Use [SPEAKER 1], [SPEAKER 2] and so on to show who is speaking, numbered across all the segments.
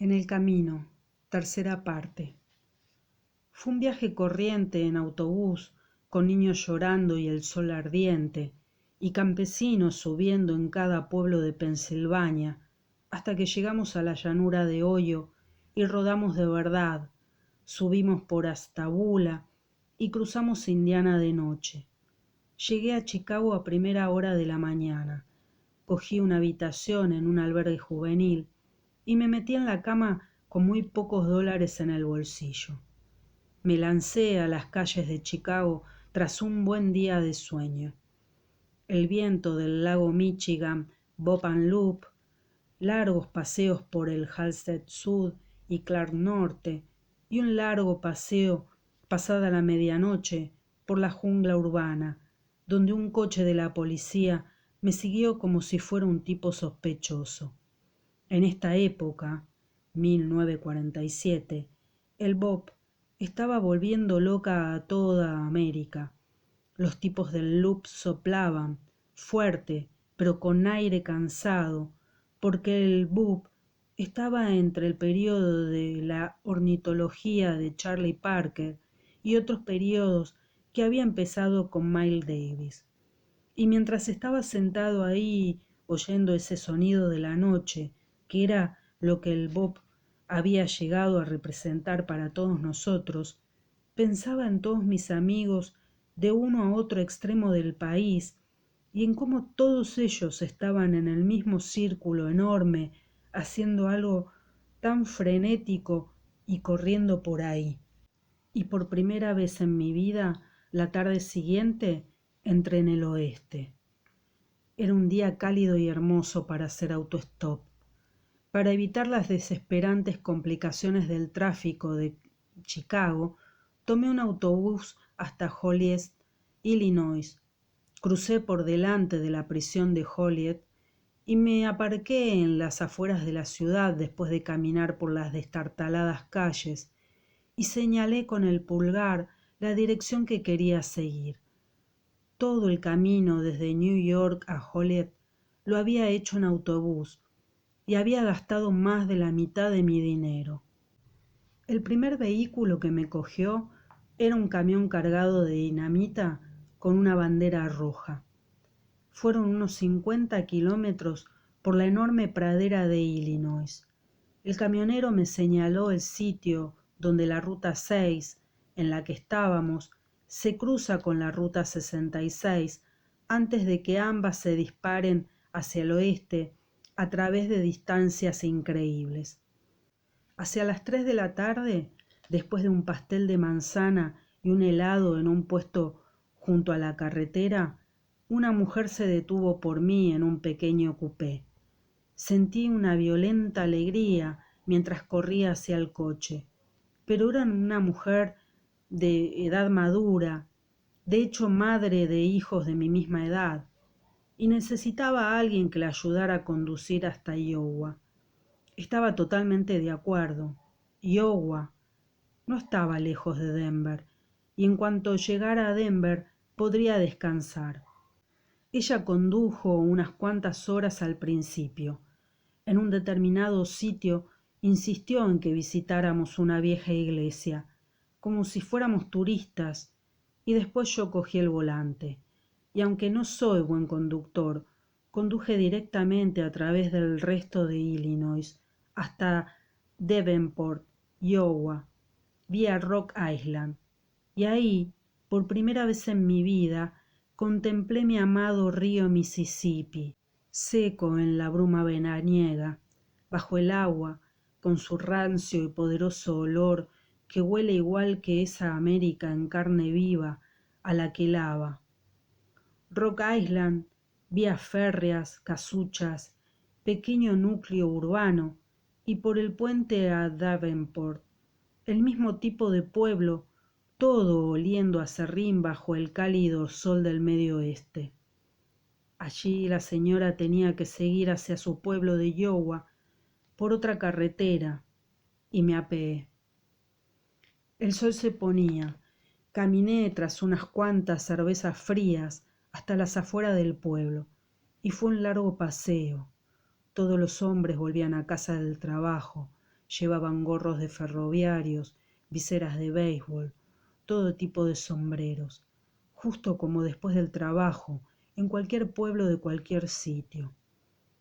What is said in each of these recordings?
[SPEAKER 1] En el camino, tercera parte. Fue un viaje corriente en autobús, con niños llorando y el sol ardiente, y campesinos subiendo en cada pueblo de Pensilvania, hasta que llegamos a la llanura de Ohio y rodamos de verdad, subimos por Ashtabula y cruzamos Indiana de noche. Llegué a Chicago a primera hora de la mañana. Cogí una habitación en un albergue juvenil y me metí en la cama con muy pocos dólares en el bolsillo. Me lancé a las calles de Chicago tras un buen día de sueño. El viento del lago Michigan, Bob and Loop, largos paseos por el Halsted Sud y Clark Norte, y un largo paseo pasada la medianoche por la jungla urbana, donde un coche de la policía me siguió como si fuera un tipo sospechoso. En esta época, 1947, el Bob estaba volviendo loca a toda América. Los tipos del Loop soplaban, fuerte, pero con aire cansado, porque el Bob estaba entre el período de la ornitología de Charlie Parker y otros períodos que había empezado con Miles Davis. Y mientras estaba sentado ahí oyendo ese sonido de la noche, que era lo que el Bob había llegado a representar para todos nosotros, pensaba en todos mis amigos de uno a otro extremo del país y en cómo todos ellos estaban en el mismo círculo enorme, haciendo algo tan frenético y corriendo por ahí. Y por primera vez en mi vida, la tarde siguiente, entré en el oeste. Era un día cálido y hermoso para hacer autostop. Para evitar las desesperantes complicaciones del tráfico de Chicago, tomé un autobús hasta Joliet, Illinois. Crucé por delante de la prisión de Joliet y me aparqué en las afueras de la ciudad después de caminar por las destartaladas calles y señalé con el pulgar la dirección que quería seguir. Todo el camino desde New York a Joliet lo había hecho en autobús y había gastado más de la mitad de mi dinero. El primer vehículo que me cogió era un camión cargado de dinamita con una bandera roja. Fueron unos 50 kilómetros por la enorme pradera de Illinois. El camionero me señaló el sitio donde la ruta 6, en la que estábamos, se cruza con la ruta 66 antes de que ambas se disparen hacia el oeste a través de distancias increíbles. Hacia las 3 de la tarde, después de un pastel de manzana y un helado en un puesto junto a la carretera, una mujer se detuvo por mí en un pequeño coupé. Sentí una violenta alegría mientras corría hacia el coche, pero era una mujer de edad madura, de hecho madre de hijos de mi misma edad, y necesitaba a alguien que la ayudara a conducir hasta Iowa. Estaba totalmente de acuerdo. Iowa no estaba lejos de Denver, y en cuanto llegara a Denver podría descansar. Ella condujo unas cuantas horas al principio. En un determinado sitio insistió en que visitáramos una vieja iglesia, como si fuéramos turistas, y después yo cogí el volante. Y aunque no soy buen conductor, conduje directamente a través del resto de Illinois hasta Davenport, Iowa, vía Rock Island. Y ahí, por primera vez en mi vida, contemplé mi amado río Mississippi, seco en la bruma veraniega, bajo el agua, con su rancio y poderoso olor que huele igual que esa América en carne viva a la que lava. Rock Island, vías férreas, casuchas, pequeño núcleo urbano, y por el puente a Davenport, el mismo tipo de pueblo, todo oliendo a serrín bajo el cálido sol del medio oeste. Allí la señora tenía que seguir hacia su pueblo de Iowa por otra carretera, y me apeé. El sol se ponía. Caminé tras unas cuantas cervezas frías hasta las afueras del pueblo, y fue un largo paseo. Todos los hombres volvían a casa del trabajo, Llevaban gorros de ferroviarios, viseras de béisbol, todo tipo de sombreros, justo como después del trabajo, en cualquier pueblo de cualquier sitio.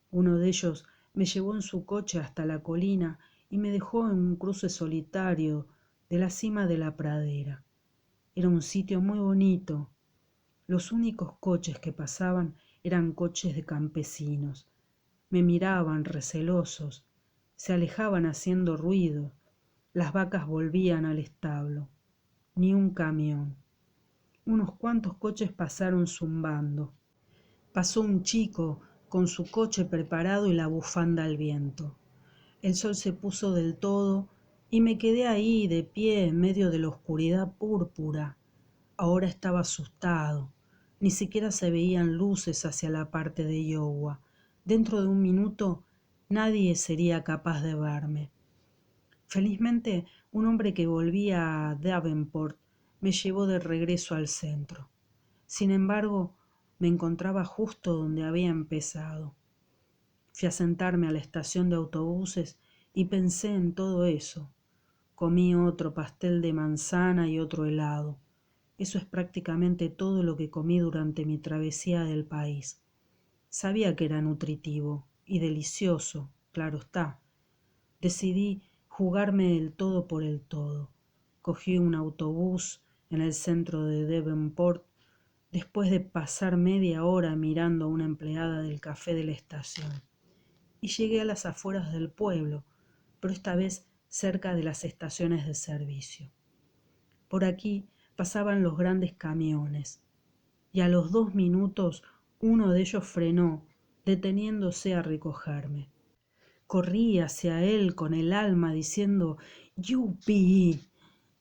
[SPEAKER 1] Uno de ellos me llevó en su coche hasta la colina y me dejó en un cruce solitario de la cima de la pradera. Era un sitio muy bonito. Los únicos coches que pasaban eran coches de campesinos. Me miraban recelosos, se alejaban haciendo ruido. Las vacas volvían al establo. Ni un camión. Unos cuantos coches pasaron zumbando. Pasó un chico con su coche preparado y la bufanda al viento. El sol se puso del todo y me quedé ahí de pie en medio de la oscuridad púrpura. Ahora estaba asustado. Ni siquiera se veían luces hacia la parte de Iowa. Dentro de un minuto nadie sería capaz de verme. Felizmente, un hombre que volvía a Davenport me llevó de regreso al centro. Sin embargo, me encontraba justo donde había empezado. Fui a sentarme a la estación de autobuses y pensé en todo eso. Comí otro pastel de manzana y otro helado. Eso es prácticamente todo lo que comí durante mi travesía del país. Sabía que era nutritivo y delicioso, claro está. Decidí jugarme el todo por el todo. Cogí un autobús en el centro de Davenport después de pasar media hora mirando a una empleada del café de la estación. Y llegué a las afueras del pueblo, pero esta vez cerca de las estaciones de servicio. Por aquí pasaban los grandes camiones, y a los 2 minutos uno de ellos frenó, deteniéndose a recogerme. Corrí hacia él con el alma diciendo «¡Yupi!»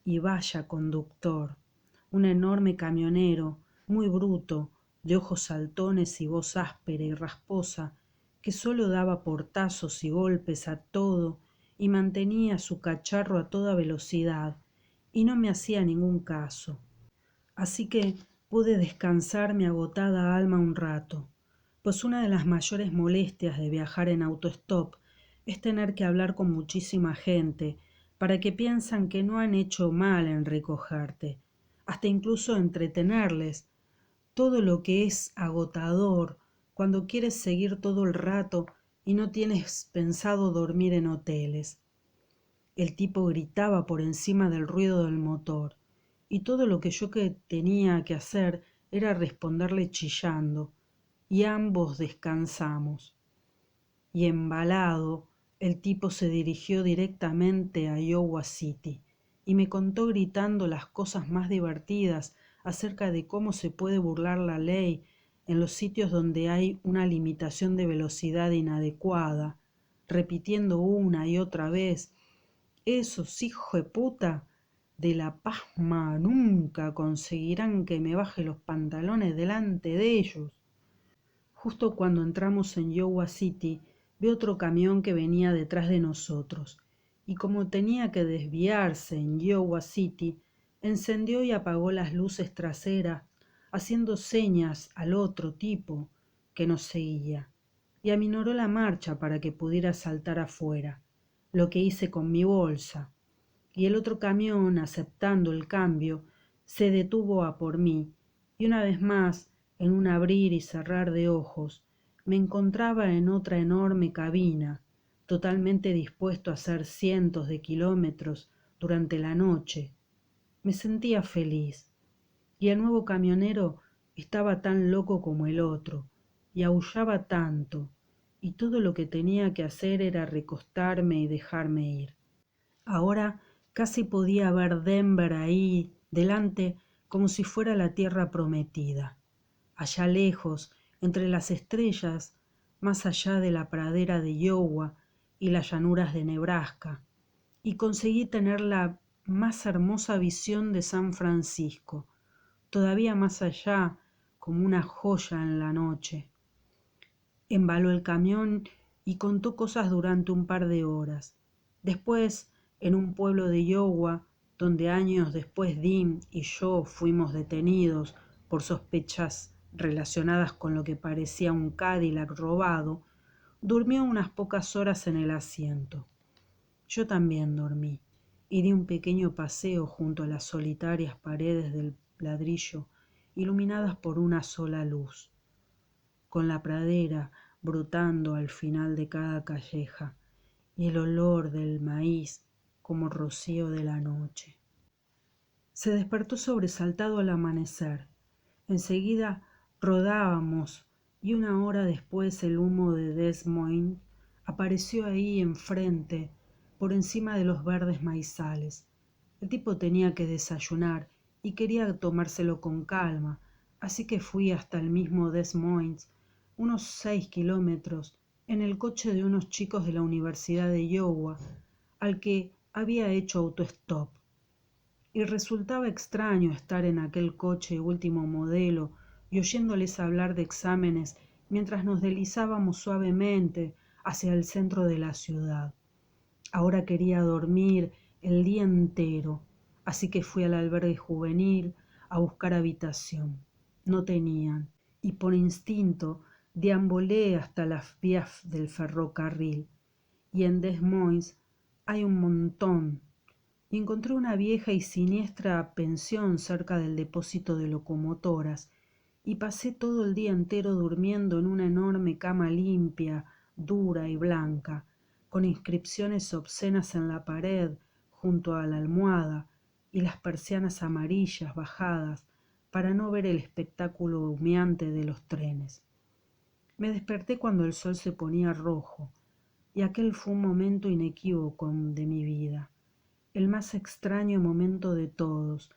[SPEAKER 1] Y vaya conductor, un enorme camionero, muy bruto, de ojos saltones y voz áspera y rasposa, que solo daba portazos y golpes a todo y mantenía su cacharro a toda velocidad y no me hacía ningún caso. Así que pude descansar mi agotada alma un rato, pues una de las mayores molestias de viajar en autostop es tener que hablar con muchísima gente para que piensan que no han hecho mal en recogerte, hasta incluso entretenerles, todo lo que es agotador cuando quieres seguir todo el rato y no tienes pensado dormir en hoteles. El tipo gritaba por encima del ruido del motor, y todo lo que yo tenía que hacer era responderle chillando, y ambos descansamos. Y embalado, el tipo se dirigió directamente a Iowa City, y me contó gritando las cosas más divertidas acerca de cómo se puede burlar la ley en los sitios donde hay una limitación de velocidad inadecuada, repitiendo una y otra vez: esos hijos de puta de la pasma nunca conseguirán que me baje los pantalones delante de ellos. Justo cuando entramos en Iowa City, vi otro camión que venía detrás de nosotros, y como tenía que desviarse en Iowa City, encendió y apagó las luces traseras, haciendo señas al otro tipo que nos seguía, y aminoró la marcha para que pudiera saltar afuera, lo que hice con mi bolsa. Y el otro camión, aceptando el cambio, se detuvo a por mí, y una vez más, en un abrir y cerrar de ojos, me encontraba en otra enorme cabina, totalmente dispuesto a hacer cientos de kilómetros durante la noche. Me sentía feliz, y el nuevo camionero estaba tan loco como el otro, y aullaba tanto, y todo lo que tenía que hacer era recostarme y dejarme ir. Ahora casi podía ver Denver ahí delante como si fuera la tierra prometida. Allá lejos, entre las estrellas, más allá de la pradera de Iowa y las llanuras de Nebraska, y conseguí tener la más hermosa visión de San Francisco, todavía más allá, como una joya en la noche. Embaló el camión y contó cosas durante un par de horas. Después, en un pueblo de Iowa, donde años después Dim y yo fuimos detenidos por sospechas relacionadas con lo que parecía un Cadillac robado, durmió unas pocas horas en el asiento. Yo también dormí y di un pequeño paseo junto a las solitarias paredes del ladrillo iluminadas por una sola luz, con la pradera brotando al final de cada calleja y el olor del maíz como rocío de la noche. Se despertó sobresaltado al amanecer. Enseguida rodábamos y una hora después el humo de Des Moines apareció ahí enfrente, por encima de los verdes maizales. El tipo tenía que desayunar y quería tomárselo con calma, así que fui hasta el mismo Des Moines, unos 6 kilómetros, en el coche de unos chicos de la Universidad de Iowa, al que había hecho autostop. Y resultaba extraño estar en aquel coche último modelo y oyéndoles hablar de exámenes mientras nos deslizábamos suavemente hacia el centro de la ciudad. Ahora quería dormir el día entero, así que fui al albergue juvenil a buscar habitación. No tenían, y por instinto deambulé hasta las vías del ferrocarril, y en Des Moines hay un montón, y encontré una vieja y siniestra pensión cerca del depósito de locomotoras, y pasé todo el día entero durmiendo en una enorme cama limpia, dura y blanca, con inscripciones obscenas en la pared junto a la almohada y las persianas amarillas bajadas para no ver el espectáculo humeante de los trenes. Me desperté cuando el sol se ponía rojo, y aquel fue un momento inequívoco de mi vida, el más extraño momento de todos,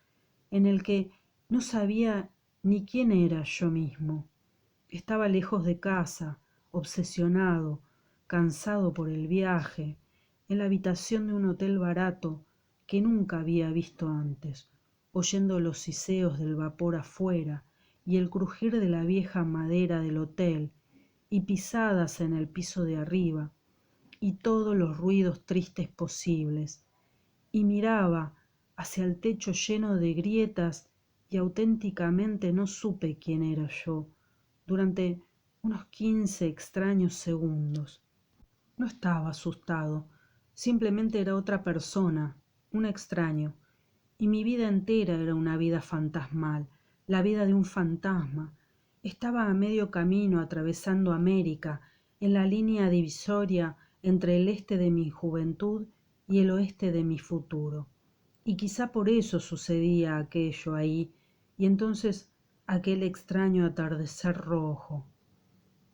[SPEAKER 1] en el que no sabía ni quién era yo mismo. Estaba lejos de casa, obsesionado, cansado por el viaje, en la habitación de un hotel barato que nunca había visto antes, oyendo los siseos del vapor afuera y el crujir de la vieja madera del hotel y pisadas en el piso de arriba y todos los ruidos tristes posibles, y miraba hacia el techo lleno de grietas y auténticamente no supe quién era yo durante unos 15 extraños segundos. No estaba asustado, simplemente era otra persona, un extraño, y mi vida entera era una vida fantasmal, la vida de un fantasma. Estaba a medio camino atravesando América, en la línea divisoria entre el este de mi juventud y el oeste de mi futuro. Y quizá por eso sucedía aquello ahí, y entonces aquel extraño atardecer rojo.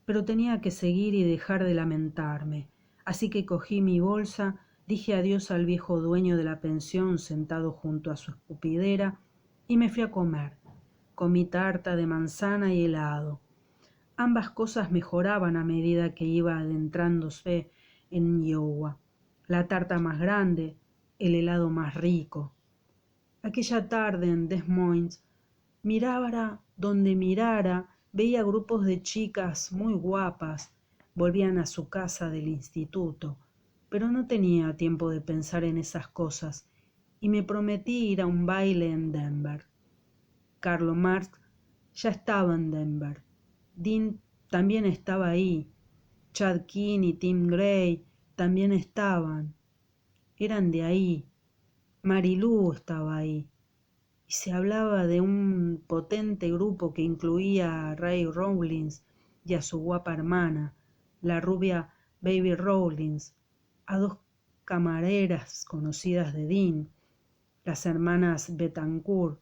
[SPEAKER 1] Pero tenía que seguir y dejar de lamentarme, así que cogí mi bolsa, dije adiós al viejo dueño de la pensión sentado junto a su escupidera y me fui a comer. Comí tarta de manzana y helado. Ambas cosas mejoraban a medida que iba adentrándose en Iowa. La tarta más grande, el helado más rico. Aquella tarde en Des Moines, mirara donde mirara, veía grupos de chicas muy guapas, volvían a su casa del instituto, pero no tenía tiempo de pensar en esas cosas y me prometí ir a un baile en Denver. Carlo Marx ya estaba en Denver. Dean también estaba ahí. Chad King y Tim Gray también estaban. Eran de ahí. Mary Lou estaba ahí. Y se hablaba de un potente grupo que incluía a Ray Rawlins y a su guapa hermana, la rubia Baby Rawlins, a dos camareras conocidas de Dean, las hermanas Betancourt,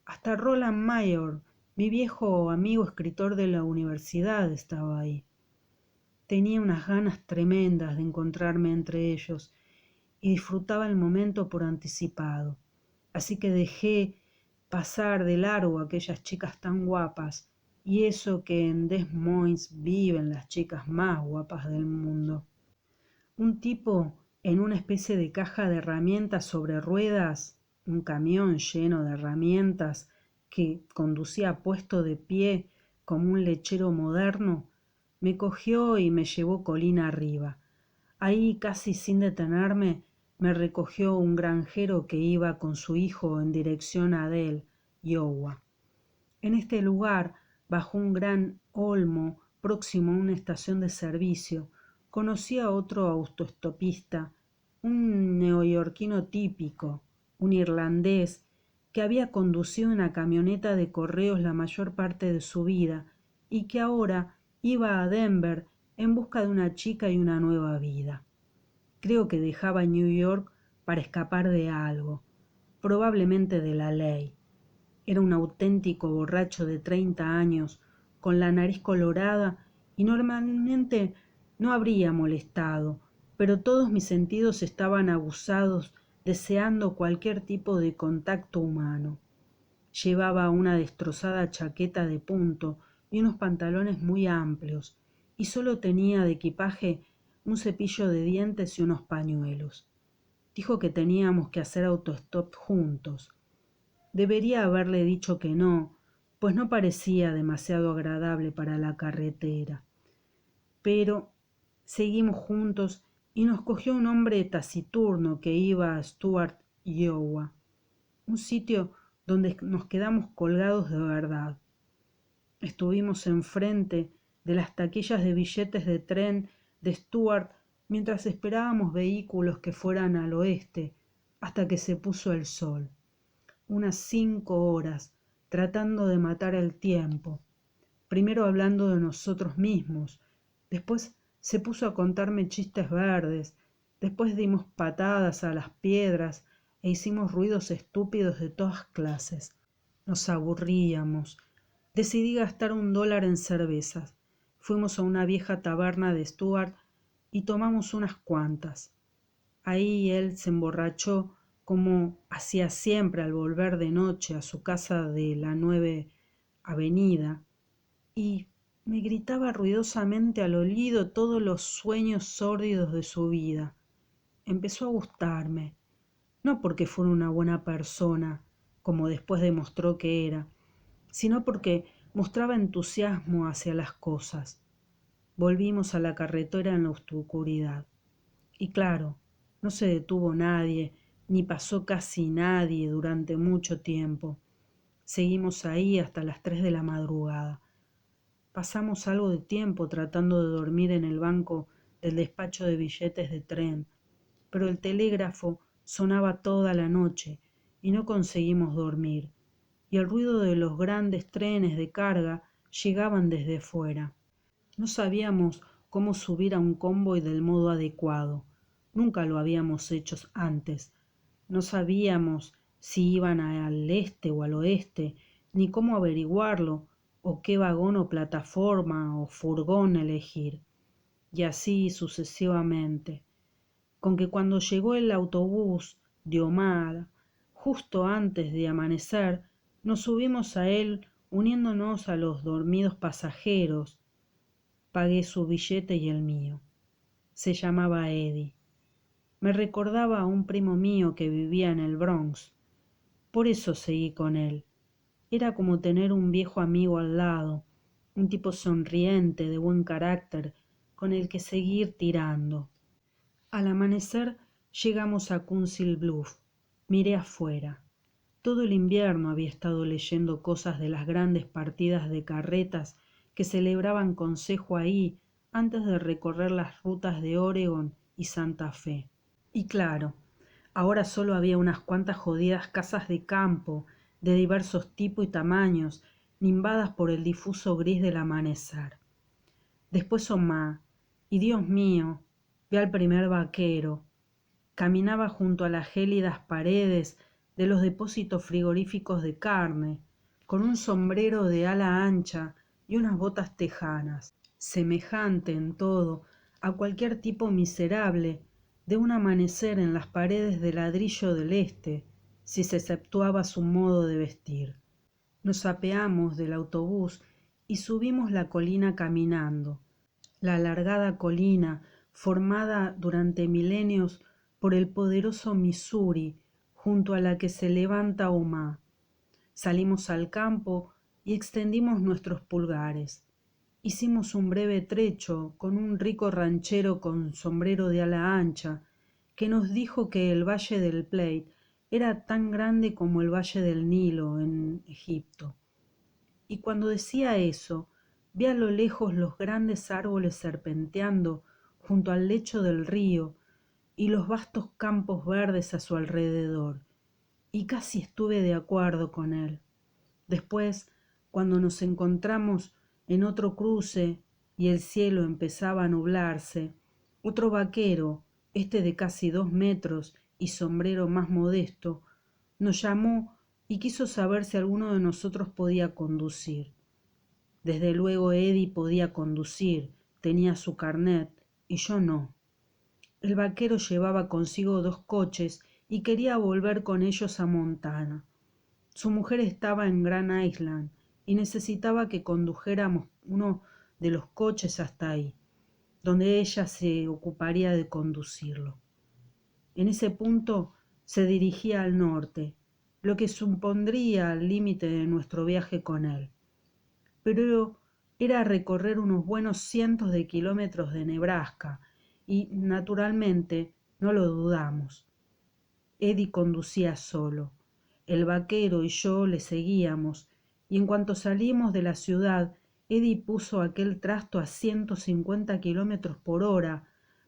[SPEAKER 1] hasta Roland Mayor, mi viejo amigo escritor de la universidad, estaba ahí. Tenía unas ganas tremendas de encontrarme entre ellos y disfrutaba el momento por anticipado. Así que dejé pasar de largo a aquellas chicas tan guapas, y eso que en Des Moines viven las chicas más guapas del mundo. Un tipo en una especie de caja de herramientas sobre ruedas, un camión lleno de herramientas que conducía puesto de pie como un lechero moderno, me cogió y me llevó colina arriba. Ahí, casi sin detenerme, me recogió un granjero que iba con su hijo en dirección a Adel, Iowa. En este lugar, bajo un gran olmo próximo a una estación de servicio, conocí a otro autoestopista un neoyorquino típico, un irlandés que había conducido una camioneta de correos la mayor parte de su vida y que ahora iba a Denver en busca de una chica y una nueva vida. Creo que dejaba New York para escapar de algo, probablemente de la ley. Era un auténtico borracho de 30 años, con la nariz colorada, y normalmente no habría molestado, pero todos mis sentidos estaban aguzados, deseando cualquier tipo de contacto humano. Llevaba una destrozada chaqueta de punto y unos pantalones muy amplios, y solo tenía de equipaje un cepillo de dientes y unos pañuelos. Dijo que teníamos que hacer autostop juntos. Debería haberle dicho que no, pues no parecía demasiado agradable para la carretera. Pero seguimos juntos y nos cogió un hombre taciturno que iba a Stuart, Iowa, un sitio donde nos quedamos colgados de verdad. Estuvimos enfrente de las taquillas de billetes de tren de Stuart mientras esperábamos vehículos que fueran al oeste hasta que se puso el sol. Unas 5 horas tratando de matar el tiempo, primero hablando de nosotros mismos, después se puso a contarme chistes verdes, después dimos patadas a las piedras e hicimos ruidos estúpidos de todas clases. Nos aburríamos. Decidí gastar $1 en cervezas. Fuimos a una vieja taberna de Stuart y tomamos unas cuantas. Ahí él se emborrachó como hacía siempre al volver de noche a su casa de la 9 Avenida y me gritaba ruidosamente al oído todos los sueños sórdidos de su vida. Empezó a gustarme, no porque fuera una buena persona, como después demostró que era, sino porque mostraba entusiasmo hacia las cosas. Volvimos a la carretera en la oscuridad. Y claro, no se detuvo nadie, ni pasó casi nadie durante mucho tiempo. Seguimos ahí hasta las 3 de la madrugada. Pasamos algo de tiempo tratando de dormir en el banco del despacho de billetes de tren, pero el telégrafo sonaba toda la noche y no conseguimos dormir, y el ruido de los grandes trenes de carga llegaban desde fuera. No sabíamos cómo subir a un convoy del modo adecuado. Nunca lo habíamos hecho antes. No sabíamos si iban al este o al oeste, ni cómo averiguarlo, o qué vagón o plataforma o furgón elegir. Y así sucesivamente. Con que cuando llegó el autobús de Omar, justo antes de amanecer, nos subimos a él uniéndonos a los dormidos pasajeros. Pagué su billete y el mío. Se llamaba Eddie. Me recordaba a un primo mío que vivía en el Bronx. Por eso seguí con él. Era como tener un viejo amigo al lado, un tipo sonriente, de buen carácter, con el que seguir tirando. Al amanecer llegamos a Council Bluff. Miré afuera. Todo el invierno había estado leyendo cosas de las grandes partidas de carretas que celebraban consejo ahí antes de recorrer las rutas de Oregon y Santa Fe. Y claro, ahora solo había unas cuantas jodidas casas de campo de diversos tipos y tamaños, nimbadas por el difuso gris del amanecer. Después Omar, y Dios mío, vi al primer vaquero. Caminaba junto a las gélidas paredes de los depósitos frigoríficos de carne, con un sombrero de ala ancha y unas botas tejanas, semejante en todo a cualquier tipo miserable de un amanecer en las paredes de ladrillo del este, si se exceptuaba su modo de vestir. Nos apeamos del autobús y subimos la colina caminando, la alargada colina formada durante milenios por el poderoso Missouri, junto a la que se levanta Omaha. Salimos al campo y extendimos nuestros pulgares. Hicimos un breve trecho con un rico ranchero con sombrero de ala ancha, que nos dijo que el valle del Platte era tan grande como el valle del Nilo en Egipto. Y cuando decía eso, vi a lo lejos los grandes árboles serpenteando junto al lecho del río y los vastos campos verdes a su alrededor, y casi estuve de acuerdo con él. Después, cuando nos encontramos en otro cruce y el cielo empezaba a nublarse, otro vaquero, este de casi 2 metros y sombrero más modesto, nos llamó y quiso saber si alguno de nosotros podía conducir. Desde luego Eddie podía conducir, tenía su carnet, y yo no. El vaquero llevaba consigo 2 coches y quería volver con ellos a Montana. Su mujer estaba en Grand Island y necesitaba que condujéramos uno de los coches hasta ahí, donde ella se ocuparía de conducirlo. En ese punto se dirigía al norte, lo que supondría el límite de nuestro viaje con él. Pero era recorrer unos buenos cientos de kilómetros de Nebraska y, naturalmente, no lo dudamos. Eddie conducía solo. El vaquero y yo le seguíamos, y en cuanto salimos de la ciudad, Eddie puso aquel trasto a 150 kilómetros por hora,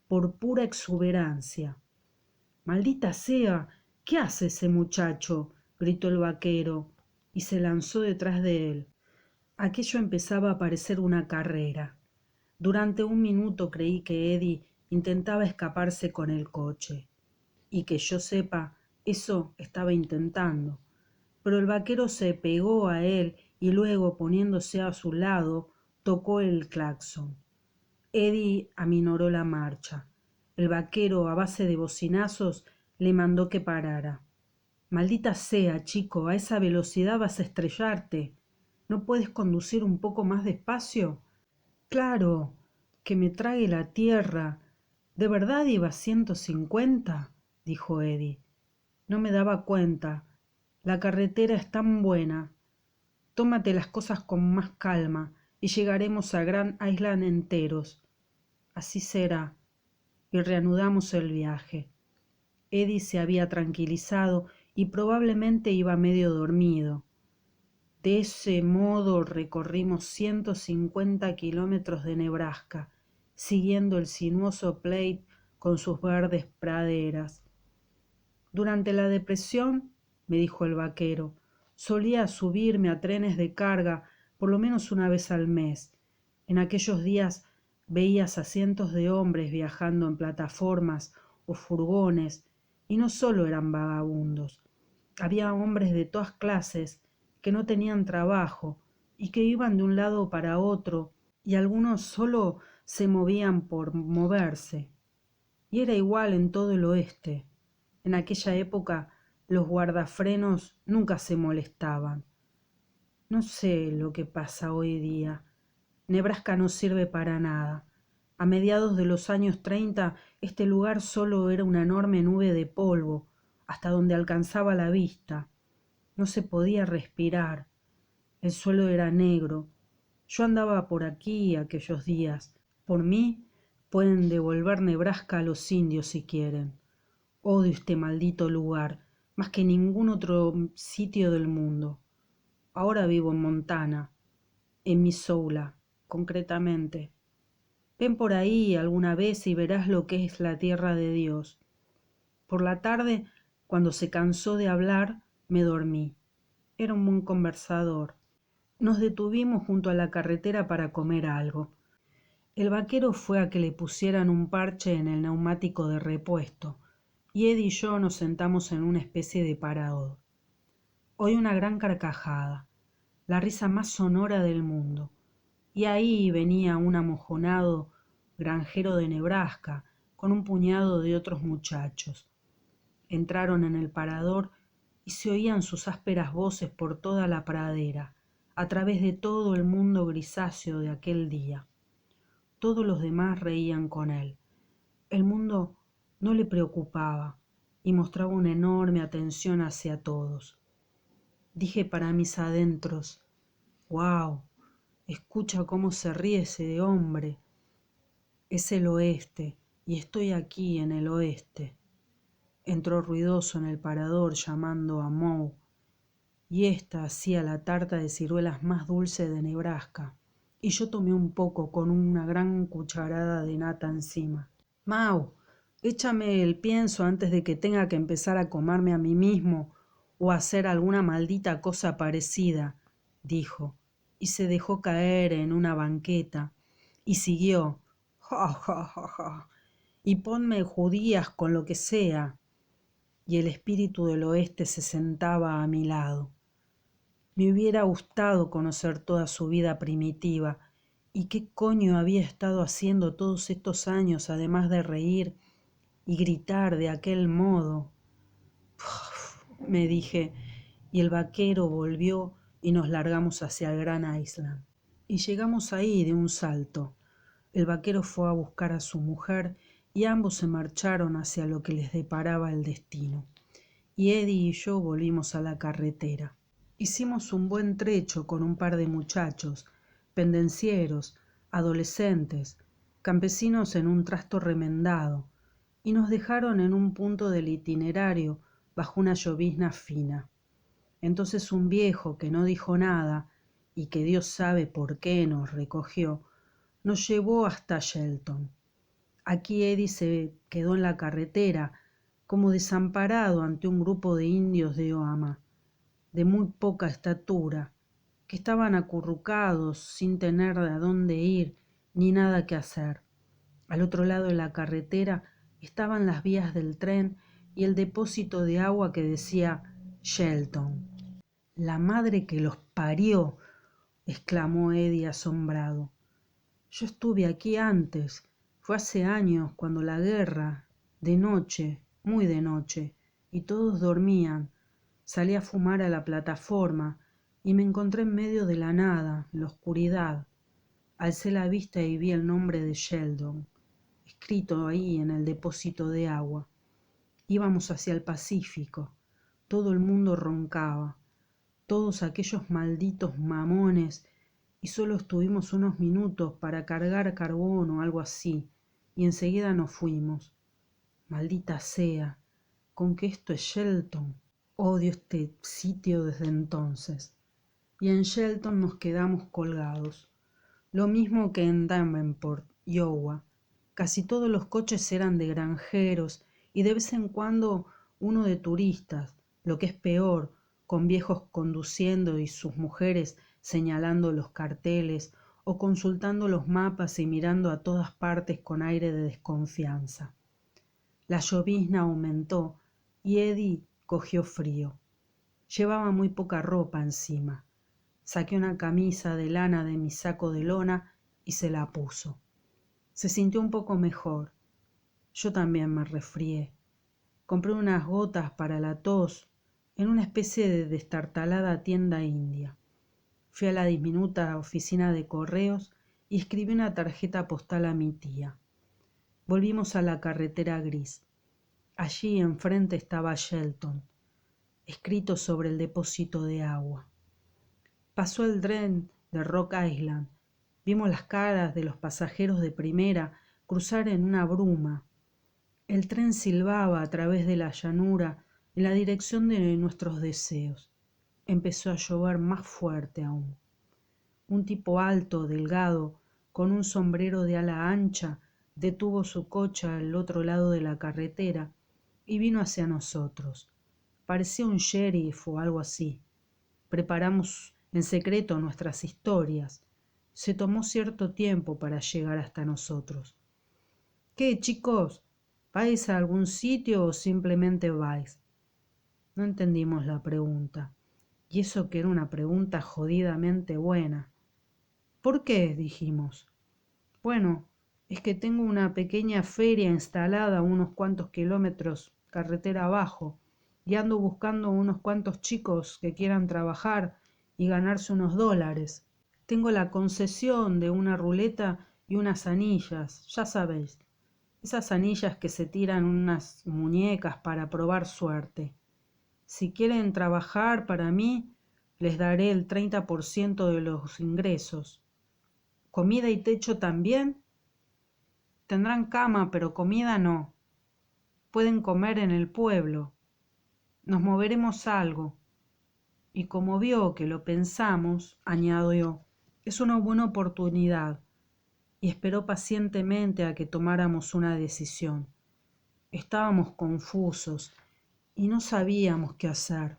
[SPEAKER 1] por pura exuberancia. —¡Maldita sea! ¿Qué hace ese muchacho? —gritó el vaquero, y se lanzó detrás de él. Aquello empezaba a parecer una carrera. Durante un minuto creí que Eddie intentaba escaparse con el coche. Y que yo sepa, eso estaba intentando. Pero el vaquero se pegó a él y luego, poniéndose a su lado, tocó el claxon. Eddie aminoró la marcha. El vaquero, a base de bocinazos, le mandó que parara. —Maldita sea, chico, a esa velocidad vas a estrellarte. ¿No puedes conducir un poco más despacio? —Claro, que me trague la tierra. ¿De verdad iba a 150? —dijo Eddie. No me daba cuenta. La carretera es tan buena. Tómate las cosas con más calma y llegaremos a Grand Island enteros. Así será. Y reanudamos el viaje. Eddie se había tranquilizado y probablemente iba medio dormido. De ese modo recorrimos 150 kilómetros de Nebraska, siguiendo el sinuoso Platte con sus verdes praderas. Durante la depresión, me dijo el vaquero, solía subirme a trenes de carga por lo menos una vez al mes. En aquellos días veías a cientos de hombres viajando en plataformas o furgones, y no solo eran vagabundos. Había hombres de todas clases que no tenían trabajo y que iban de un lado para otro, y algunos solo se movían por moverse. Y era igual en todo el oeste. En aquella época los guardafrenos nunca se molestaban. No sé lo que pasa hoy día. Nebraska no sirve para nada. A mediados de los años 30, este lugar solo era una enorme nube de polvo, hasta donde alcanzaba la vista. No se podía respirar. El suelo era negro. Yo andaba por aquí aquellos días. Por mí, pueden devolver Nebraska a los indios si quieren. Odio este maldito lugar, más que ningún otro sitio del mundo. Ahora vivo en Montana, en Missoula, concretamente. Ven por ahí alguna vez y verás lo que es la tierra de Dios. Por la tarde, cuando se cansó de hablar, me dormí. Era un buen conversador. Nos detuvimos junto a la carretera para comer algo. El vaquero fue a que le pusieran un parche en el neumático de repuesto, y Eddie y yo nos sentamos en una especie de parador. Oí una gran carcajada, la risa más sonora del mundo, y ahí venía un amojonado granjero de Nebraska con un puñado de otros muchachos. Entraron en el parador y se oían sus ásperas voces por toda la pradera, a través de todo el mundo grisáceo de aquel día. Todos los demás reían con él. El mundo no le preocupaba y mostraba una enorme atención hacia todos. Dije para mis adentros, «¡Guau! Escucha cómo se ríe ese hombre. Es el oeste y estoy aquí en el oeste». Entró ruidoso en el parador llamando a Moe, y ésta hacía la tarta de ciruelas más dulce de Nebraska, y yo tomé un poco con una gran cucharada de nata encima. «Mau, Échame el pienso antes de que tenga que empezar a comerme a mí mismo o a hacer alguna maldita cosa parecida, dijo, y se dejó caer en una banqueta, y siguió, ja, ja, ja, ja, y ponme judías con lo que sea, y el espíritu del oeste se sentaba a mi lado. Me hubiera gustado conocer toda su vida primitiva, y qué coño había estado haciendo todos estos años además de reír y gritar de aquel modo. Me dije, y el vaquero volvió y nos largamos hacia el Gran Island. Y llegamos ahí de un salto. El vaquero fue a buscar a su mujer y ambos se marcharon hacia lo que les deparaba el destino. Y Eddie y yo volvimos a la carretera. Hicimos un buen trecho con un par de muchachos, pendencieros, adolescentes, campesinos en un trasto remendado, y nos dejaron en un punto del itinerario bajo una llovizna fina. Entonces un viejo que no dijo nada y que Dios sabe por qué nos recogió, nos llevó hasta Shelton. Aquí Eddie se quedó en la carretera, como desamparado ante un grupo de indios de Oama, de muy poca estatura, que estaban acurrucados sin tener de a dónde ir ni nada que hacer. Al otro lado de la carretera estaban las vías del tren y el depósito de agua que decía Shelton. La madre que los parió, exclamó Eddie asombrado. Yo estuve aquí antes, fue hace años, cuando la guerra, de noche, muy de noche, y todos dormían. Salí a fumar a la plataforma y me encontré en medio de la nada, en la oscuridad. Alcé la vista y vi el nombre de Sheldon, escrito ahí en el depósito de agua. Íbamos hacia el Pacífico. Todo el mundo roncaba, todos aquellos malditos mamones, y solo estuvimos unos minutos para cargar carbón o algo así, y enseguida nos fuimos. Maldita sea, con que esto es Shelton. Odio este sitio desde entonces. Y en Shelton nos quedamos colgados. Lo mismo que en Davenport, Iowa. Casi todos los coches eran de granjeros y de vez en cuando uno de turistas, lo que es peor, con viejos conduciendo y sus mujeres señalando los carteles o consultando los mapas y mirando a todas partes con aire de desconfianza. La llovizna aumentó y Eddie cogió frío. Llevaba muy poca ropa encima. Saqué una camisa de lana de mi saco de lona y se la puso. Se sintió un poco mejor. Yo también me resfrié. Compré unas gotas para la tos en una especie de destartalada tienda india. Fui a la diminuta oficina de correos y escribí una tarjeta postal a mi tía. Volvimos a la carretera gris. Allí enfrente estaba Shelton, escrito sobre el depósito de agua. Pasó el tren de Rock Island. Vimos las caras de los pasajeros de primera cruzar en una bruma. El tren silbaba a través de la llanura en la dirección de nuestros deseos. Empezó a llover más fuerte aún. Un tipo alto, delgado, con un sombrero de ala ancha, detuvo su coche al otro lado de la carretera y vino hacia nosotros. Parecía un sheriff o algo así. Preparamos en secreto nuestras historias. Se tomó cierto tiempo para llegar hasta nosotros. ¿Qué, chicos? ¿Vais a algún sitio o simplemente vais? No entendimos la pregunta, y eso que era una pregunta jodidamente buena. ¿Por qué? Dijimos. Bueno, es que tengo una pequeña feria instalada a unos cuantos kilómetros carretera abajo y ando buscando unos cuantos chicos que quieran trabajar y ganarse unos dólares. Tengo la concesión de una ruleta y unas anillas, ya sabéis, esas anillas que se tiran unas muñecas para probar suerte. Si quieren trabajar para mí, les daré el 30% de los ingresos. ¿Comida y techo también? Tendrán cama, pero comida no. Pueden comer en el pueblo. Nos moveremos algo. Y como vio que lo pensamos, añadió, es una buena oportunidad, y esperó pacientemente a que tomáramos una decisión. Estábamos confusos y no sabíamos qué hacer.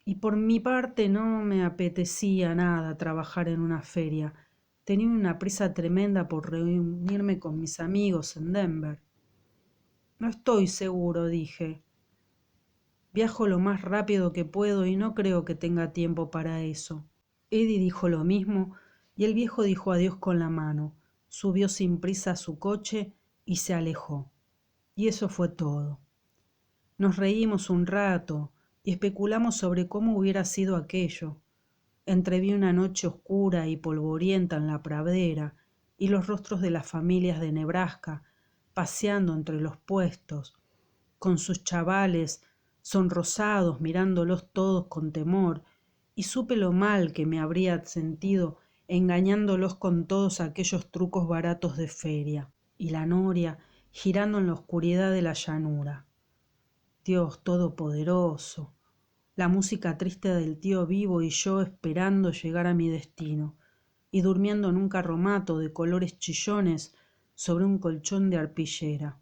[SPEAKER 1] Y por mi parte no me apetecía nada trabajar en una feria. Tenía una prisa tremenda por reunirme con mis amigos en Denver. No estoy seguro, dije. Viajo lo más rápido que puedo y no creo que tenga tiempo para eso. Eddie dijo lo mismo y el viejo dijo adiós con la mano, subió sin prisa a su coche y se alejó. Y eso fue todo. Nos reímos un rato y especulamos sobre cómo hubiera sido aquello. Entreví una noche oscura y polvorienta en la pradera y los rostros de las familias de Nebraska paseando entre los puestos, con sus chavales sonrosados mirándolos todos con temor, y supe lo mal que me habría sentido engañándolos con todos aquellos trucos baratos de feria, y la noria girando en la oscuridad de la llanura. Dios todopoderoso, la música triste del tío Vivo y yo esperando llegar a mi destino, y durmiendo en un carromato de colores chillones sobre un colchón de arpillera.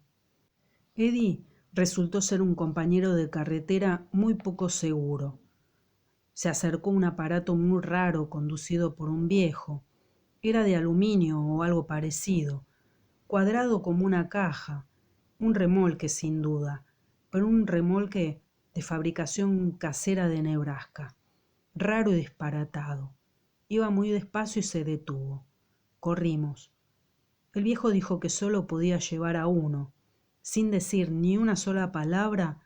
[SPEAKER 1] Eddie resultó ser un compañero de carretera muy poco seguro. Se acercó un aparato muy raro conducido por un viejo. Era de aluminio o algo parecido, cuadrado como una caja, un remolque sin duda, pero un remolque de fabricación casera de Nebraska, raro y disparatado. Iba muy despacio y se detuvo. Corrimos. El viejo dijo que solo podía llevar a uno. Sin decir ni una sola palabra,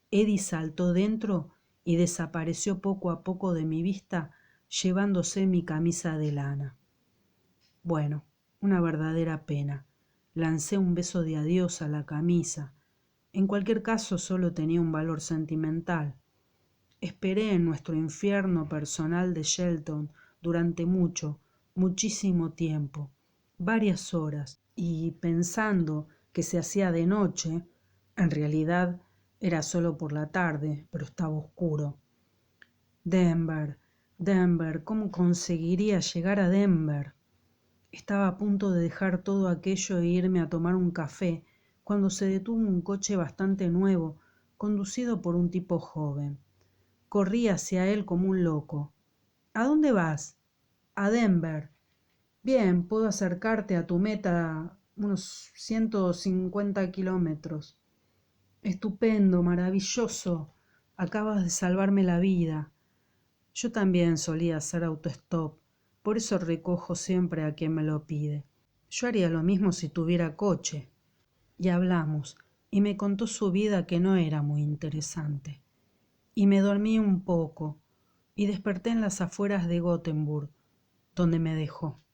[SPEAKER 1] Eddie saltó dentro y desapareció poco a poco de mi vista, llevándose mi camisa de lana. Bueno, una verdadera pena. Lancé un beso de adiós a la camisa. En cualquier caso, solo tenía un valor sentimental. Esperé en nuestro infierno personal de Shelton durante muchísimo tiempo, varias horas, y pensando que se hacía de noche, en realidad era solo por la tarde, pero estaba oscuro. Denver, Denver, ¿cómo conseguiría llegar a Denver? Estaba a punto de dejar todo aquello e irme a tomar un café, cuando se detuvo un coche bastante nuevo, conducido por un tipo joven. Corrí hacia él como un loco. ¿A dónde vas? A Denver. Bien, puedo acercarte a tu meta unos 150 kilómetros. Estupendo, maravilloso. Acabas de salvarme la vida. Yo también solía hacer autostop, por eso recojo siempre a quien me lo pide. Yo haría lo mismo si tuviera coche. Y hablamos, y me contó su vida que no era muy interesante. Y me dormí un poco, y desperté en las afueras de Gothenburg, donde me dejó.